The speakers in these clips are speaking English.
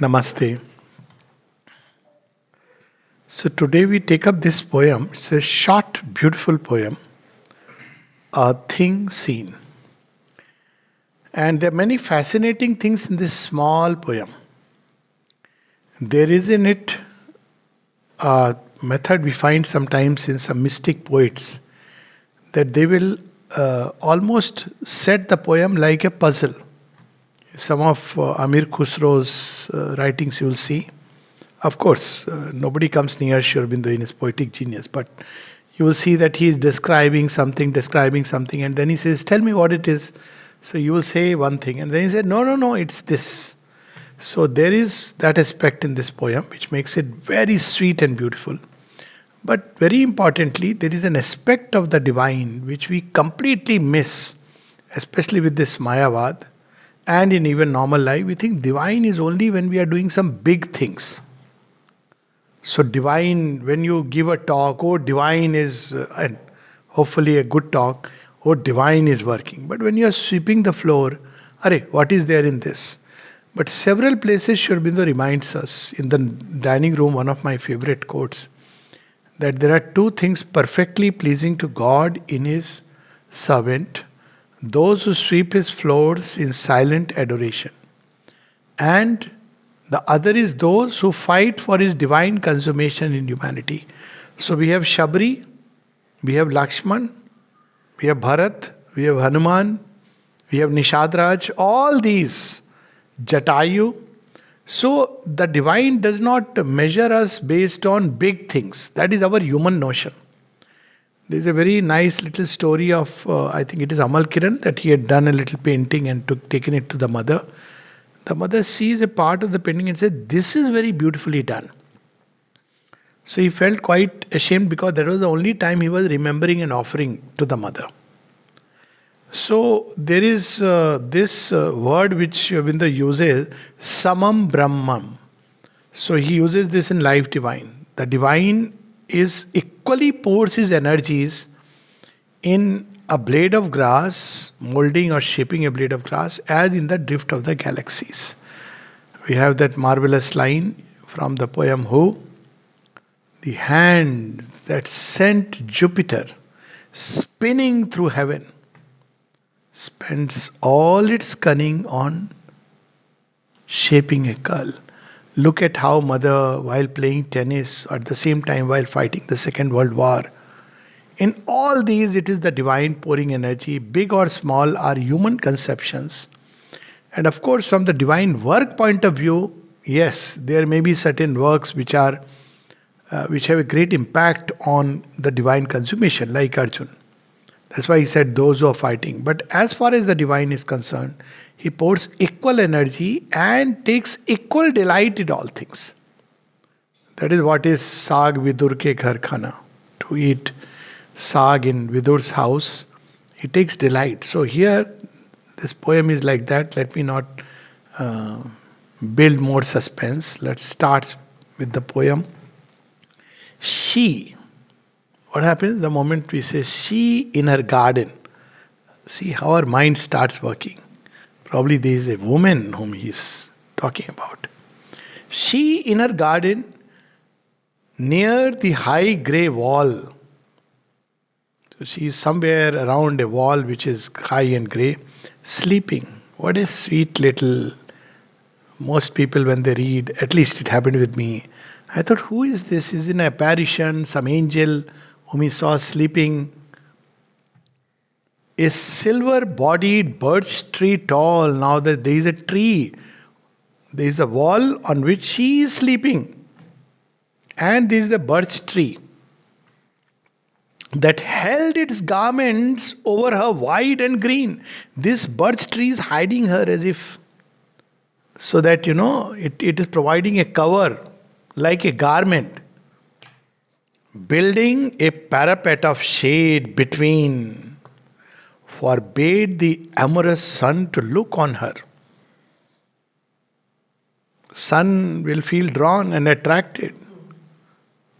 Namaste. So today we take up this poem. It's a short, beautiful poem, A Thing Seen. And there are many fascinating things in this small poem. There is in it a method we find sometimes in some mystic poets that they will almost set the poem like a puzzle. Some of Amir Khusro's writings you will see. Of course, nobody comes near Sri Aurobindo in his poetic genius, but you will see that he is describing something, and then he says, "Tell me what it is." So you will say one thing, and then he said, "No, it's this." So there is that aspect in this poem which makes it very sweet and beautiful. But very importantly, there is an aspect of the divine which we completely miss, especially with this Mayavad. And in even normal life, we think divine is only when we are doing some big things. So divine, when you give a talk, oh divine is, and hopefully a good talk, oh divine is working. But when you are sweeping the floor, what is there in this? But several places Sri Aurobindo reminds us, in the dining room, one of my favorite quotes, that there are two things perfectly pleasing to God in His servant: those who sweep His floors in silent adoration, and the other is those who fight for His divine consummation in humanity. So we have Shabri, we have Lakshman, we have Bharat, we have Hanuman, we have Nishadraj, all these, Jatayu. So the divine does not measure us based on big things. That is our human notion. There is a very nice little story of, I think it is Amal Kiran, that he had done a little painting and taken it to the mother. The mother sees a part of the painting and says, "This is very beautifully done." So he felt quite ashamed because that was the only time he was remembering an offering to the mother. So there is this word which Aurobindo uses, Samam Brahmam. So he uses this in Life Divine. The divine is equally pours his energies in a blade of grass, molding or shaping a blade of grass, as in the drift of the galaxies. We have that marvelous line from the poem Who? The hand that sent Jupiter spinning through heaven spends all its cunning on shaping a curl. Look at how mother, while playing tennis, at the same time while fighting the Second World War, in all these it is the divine pouring energy. Big or small are human conceptions. And of course, from the divine work point of view, yes, there may be certain works which have a great impact on the divine consummation, like Arjun. That's why he said those who are fighting. But as far as the divine is concerned, he pours equal energy and takes equal delight in all things. That is what is Saag Vidur ke ghar khana. To eat Saag in Vidur's house, he takes delight. So here, this poem is like that. Let me not build more suspense. Let's start with the poem. She. What happens the moment we say she in her garden? See how our mind starts working. Probably there is a woman whom he is talking about. She in her garden near the high grey wall. So she is somewhere around a wall which is high and grey, sleeping. What a sweet little... Most people when they read, at least it happened with me, I thought, who is this? Is it an apparition, some angel whom he saw sleeping? A silver-bodied birch-tree tall. Now that there is a tree, there is a wall on which she is sleeping. And there is the birch-tree that held its garments over her white and green. This birch-tree is hiding her as if, so that, it is providing a cover like a garment. Building a parapet of shade between, forbade the amorous sun to look on her. Sun will feel drawn and attracted.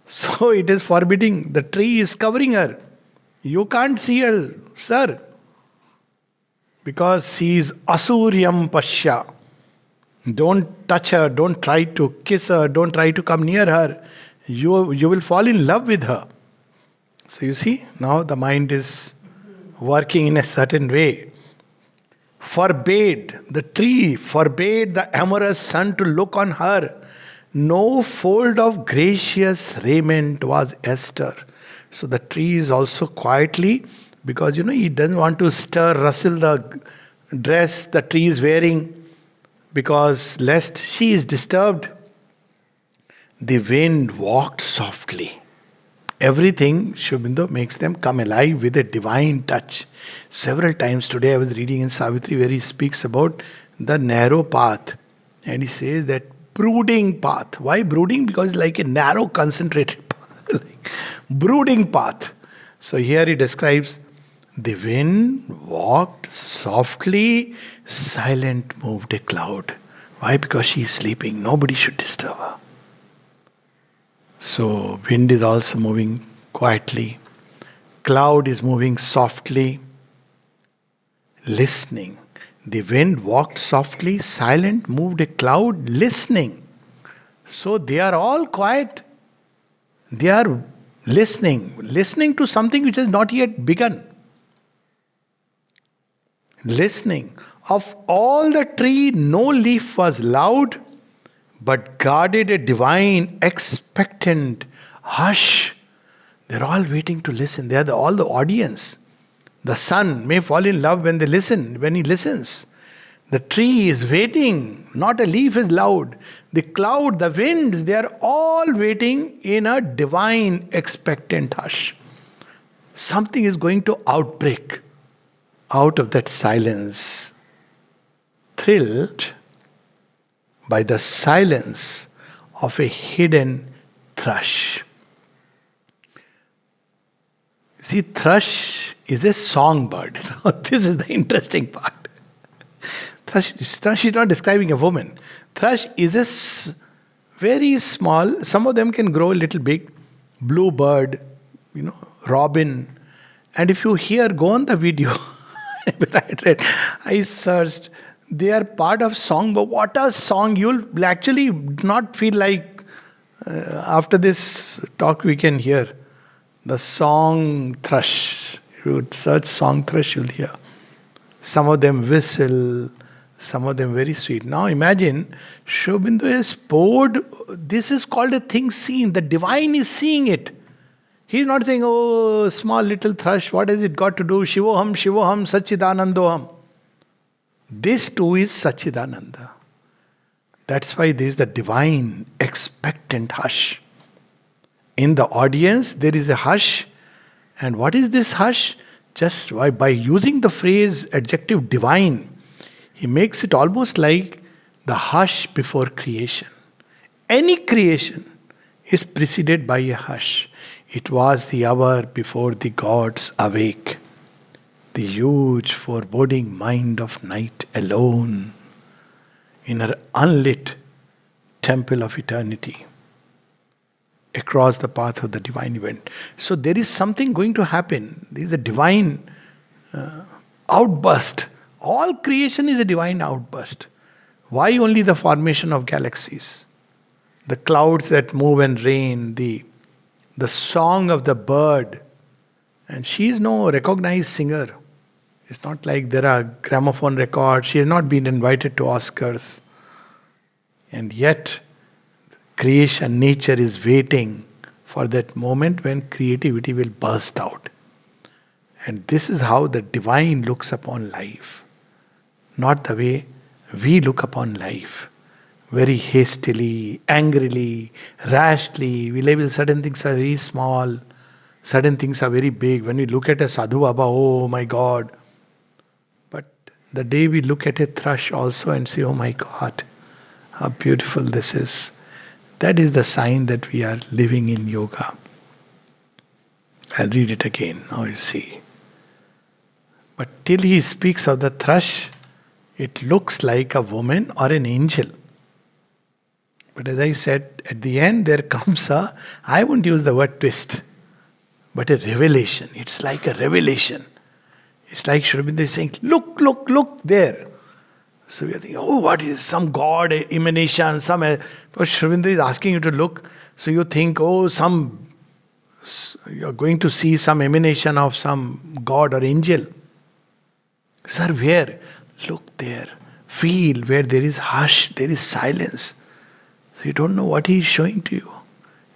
So it is forbidding. The tree is covering her. You can't see her, sir. Because she is asuryam pasya. Don't touch her, don't try to kiss her, don't try to come near her. You will fall in love with her. So you see, now the mind is working in a certain way. Forbade, the tree forbade the amorous sun to look on her. No fold of gracious raiment was astir. So the tree is also quietly, because he doesn't want to rustle the dress the tree is wearing, because lest she is disturbed. The wind walked softly. Everything, Sri Aurobindo, makes them come alive with a divine touch. Several times today I was reading in Savitri where he speaks about the narrow path. And he says that brooding path. Why brooding? Because it's like a narrow, concentrated path. Like brooding path. So here he describes the wind walked softly, silent moved a cloud. Why? Because she is sleeping. Nobody should disturb her. So wind is also moving quietly. Cloud is moving softly. Listening. The wind walked softly, silent, moved a cloud, listening. So they are all quiet. They are listening to something which has not yet begun. Listening. Of all the tree, no leaf was loud, but guarded a divine, expectant hush. They're all waiting to listen. They are all the audience. The sun may fall in love when he listens. The tree is waiting. Not a leaf is loud. The cloud, the winds, they are all waiting in a divine, expectant hush. Something is going to outbreak out of that silence. Thrilled by the silence of a hidden thrush. See, thrush is a songbird. This is the interesting part. Thrush is not describing a woman. Thrush is a very small, some of them can grow a little big, bluebird, robin. And if you go on the video, I searched, they are part of song, but what a song. You'll actually not feel like, after this talk we can hear the song thrush. You would search song thrush, you'll hear. Some of them whistle, some of them very sweet. Now imagine, Sri Aurobindo has poured, this is called a thing seen. The divine is seeing it. He's not saying, oh, small little thrush, what has it got to do? Shivoham, Shivoham, Sachidanandoham. This too is Sachidananda. That's why there is the divine, expectant hush. In the audience, there is a hush. And what is this hush? Just by using the phrase adjective divine, he makes it almost like the hush before creation. Any creation is preceded by a hush. It was the hour before the gods awake. The huge foreboding mind of night alone in her unlit temple of eternity across the path of the divine event. So there is something going to happen. There is a divine outburst. All creation is a divine outburst. Why only the formation of galaxies? The clouds that move and rain, the song of the bird. And she is no recognized singer. It's not like there are gramophone records. She has not been invited to Oscars. And yet, creation, nature is waiting for that moment when creativity will burst out. And this is how the divine looks upon life. Not the way we look upon life. Very hastily, angrily, rashly. We label certain things are very small. Certain things are very big. When we look at a sadhu baba, oh my God. But the day we look at a thrush also and say, oh my God, how beautiful this is. That is the sign that we are living in yoga. I'll read it again. Now you see. But till he speaks of the thrush, it looks like a woman or an angel. But as I said, at the end there comes I won't use the word twist, but a revelation. It's like a revelation. It's like Sri Aurobindo is saying, look there. So we are thinking, oh, what is some god emanation? But Sri Aurobindo is asking you to look. So you think, oh, you're going to see some emanation of some god or angel. Sir, where? Look there. Feel where there is hush, there is silence. So you don't know what he is showing to you.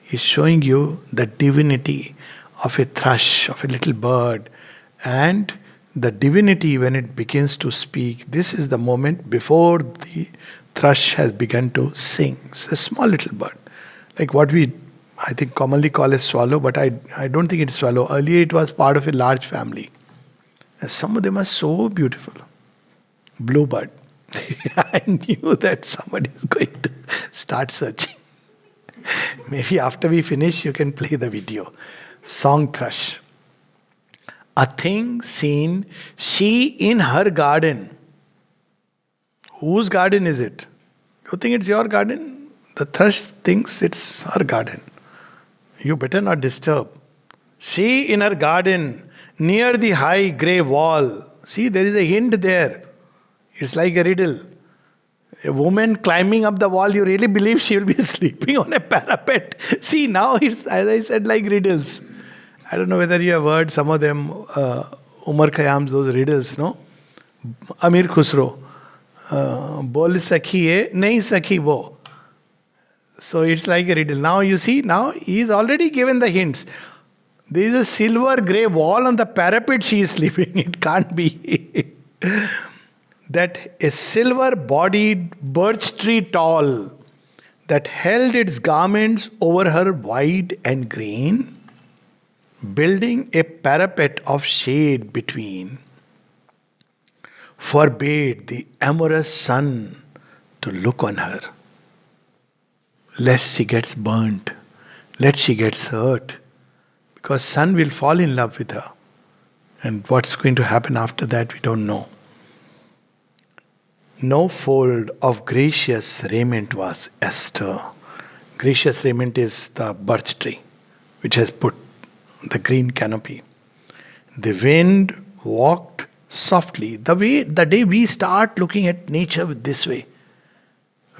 He is showing you the divinity of a thrush, of a little bird. And the divinity, when it begins to speak, this is the moment before the thrush has begun to sing. It's a small little bird. Like what we, I think, commonly call a swallow, but I don't think it's swallow. Earlier it was part of a large family. And some of them are so beautiful. Bluebird. I knew that somebody is going to start searching. Maybe after we finish, you can play the video. Song thrush. A thing seen, she in her garden. Whose garden is it? You think it's your garden? The thrush thinks it's her garden. You better not disturb. She in her garden, near the high grey wall. See, there is a hint there. It's like a riddle. A woman climbing up the wall, you really believe she will be sleeping on a parapet? See, now it's, as I said, like riddles. I don't know whether you have heard some of them, Umar Khayyam's, those riddles, no? Amir Khusro. Bol sakhi hai, nahi sakhi wo. So it's like a riddle. Now you see, now he's already given the hints. There is a silver grey wall on the parapet she is sleeping. It can't be. That a silver-bodied birch-tree tall that held its garments over her wide and green, building a parapet of shade between, forbade the amorous sun to look on her, lest she gets burnt, lest she gets hurt, because sun will fall in love with her. And what's going to happen after that, we don't know. No fold of gracious raiment was astir. Gracious raiment is the birch tree, which has put the green canopy. The wind walked softly. The day we start looking at nature with this way,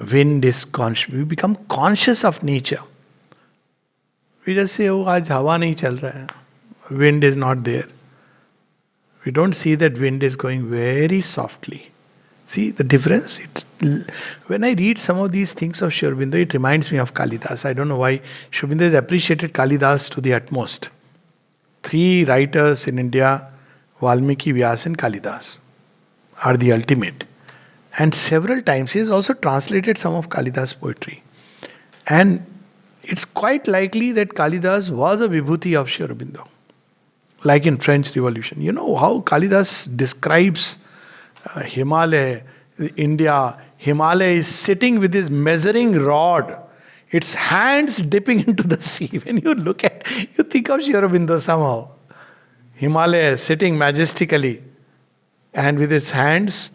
wind is conscious. We become conscious of nature. We just say, oh, aaj hawa nahi chal raha hai. Wind is not there. We don't see that wind is going very softly. See the difference? When I read some of these things of Sri Aurobindo, it reminds me of Kalidas. I don't know why Sri Aurobindo has appreciated Kalidas to the utmost. 3 writers in India, Valmiki, Vyas and Kalidas, are the ultimate. And several times he has also translated some of Kalidas' poetry. And it's quite likely that Kalidas was a vibhuti of Sri Aurobindo. Like in French Revolution. You know how Kalidas describes Himalaya, India. Himalaya is sitting with his measuring rod, its hands dipping into the sea. When you look at, you think of Sri Aurobindo somehow. Himalaya sitting majestically and with its hands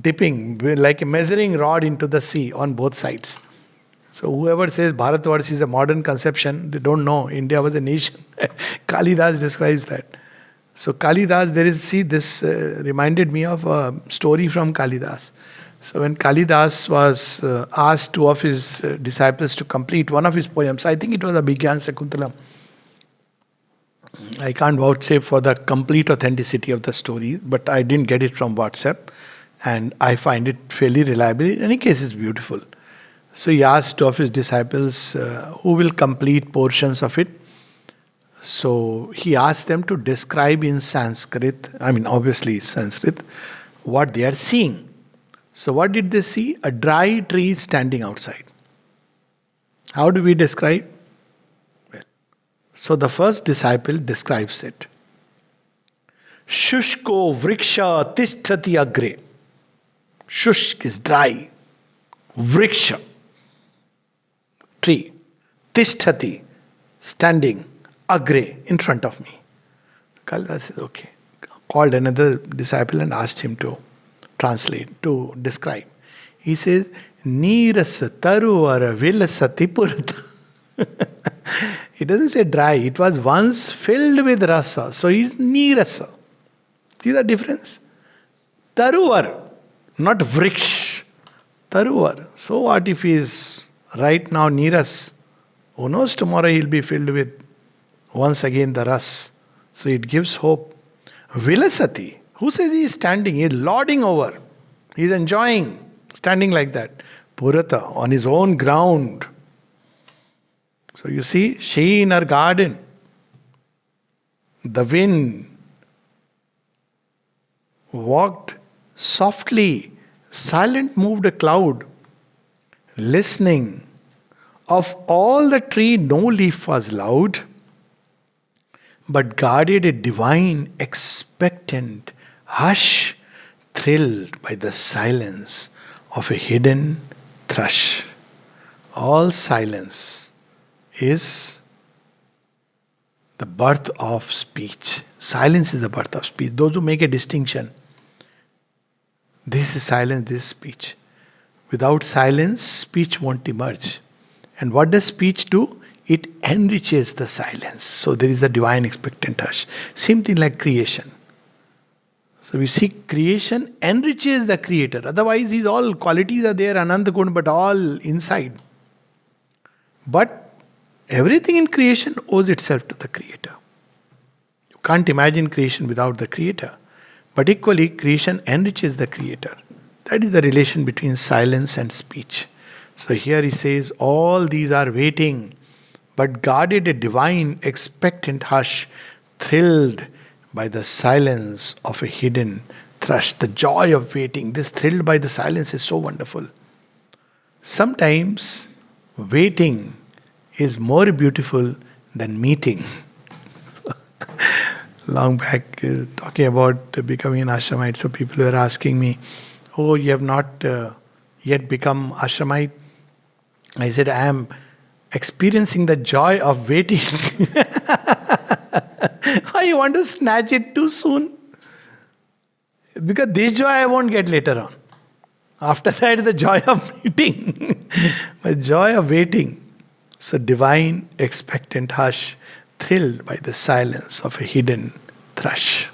dipping like a measuring rod into the sea on both sides. So whoever says Bharatvarsh is a modern conception, they don't know. India was a nation. Kalidas describes that. So Kalidas, this reminded me of a story from Kalidas. So when Kalidas was asked 2 of his disciples to complete one of his poems, I think it was Abhigyan Sakuntalam. I can't vouchsafe for the complete authenticity of the story, but I didn't get it from WhatsApp. And I find it fairly reliable. In any case, it's beautiful. So he asked 2 of his disciples who will complete portions of it. So he asked them to describe in Sanskrit, obviously Sanskrit, what they are seeing. So what did they see? A dry tree standing outside. How do we describe? Well, so the first disciple describes it. Shushko vriksha tisthati agre. Shushk is dry. Vriksha, tree. Tisthati, standing. Agre, in front of me. Kalidas said, okay. Called another disciple and asked him to translate, to describe. He says, Neerasa taruvara vilasati purata. He doesn't say dry. It was once filled with rasa. So he's Neerasa. See the difference? Taruvar, Not vriksh, taruvar. So what if he is right now near us? Who knows, tomorrow he'll be filled with once again the ras. So it gives hope. Vilasati. Who says he is standing? He is lording over. He is enjoying standing like that. Purata, on his own ground. So you see, she in her garden, the wind walked softly, silent moved a cloud, listening. Of all the tree, no leaf was loud, but guarded a divine, expectant hush, thrilled by the silence of a hidden thrush. All silence is the birth of speech. Silence is the birth of speech. Those who make a distinction, this is silence, this is speech. Without silence, speech won't emerge. And what does speech do? It enriches the silence. So there is the divine expectant hush. Same thing like creation. So we see creation enriches the creator. Otherwise, these all qualities are there, Ananta Gun, but all inside. But everything in creation owes itself to the creator. You can't imagine creation without the creator. But equally, creation enriches the creator. That is the relation between silence and speech. So here he says, all these are waiting, but guarded a divine, expectant hush, thrilled by the silence of a hidden thrush. The joy of waiting, this thrilled by the silence is so wonderful. Sometimes waiting is more beautiful than meeting. Long back, talking about becoming an ashramite, so people were asking me, oh, you have not yet become ashramite? I said, I am experiencing the joy of waiting. Why you want to snatch it too soon? Because this joy I won't get later on. After that, the joy of meeting. But joy of waiting. So divine, expectant hush, thrilled by the silence of a hidden thrush.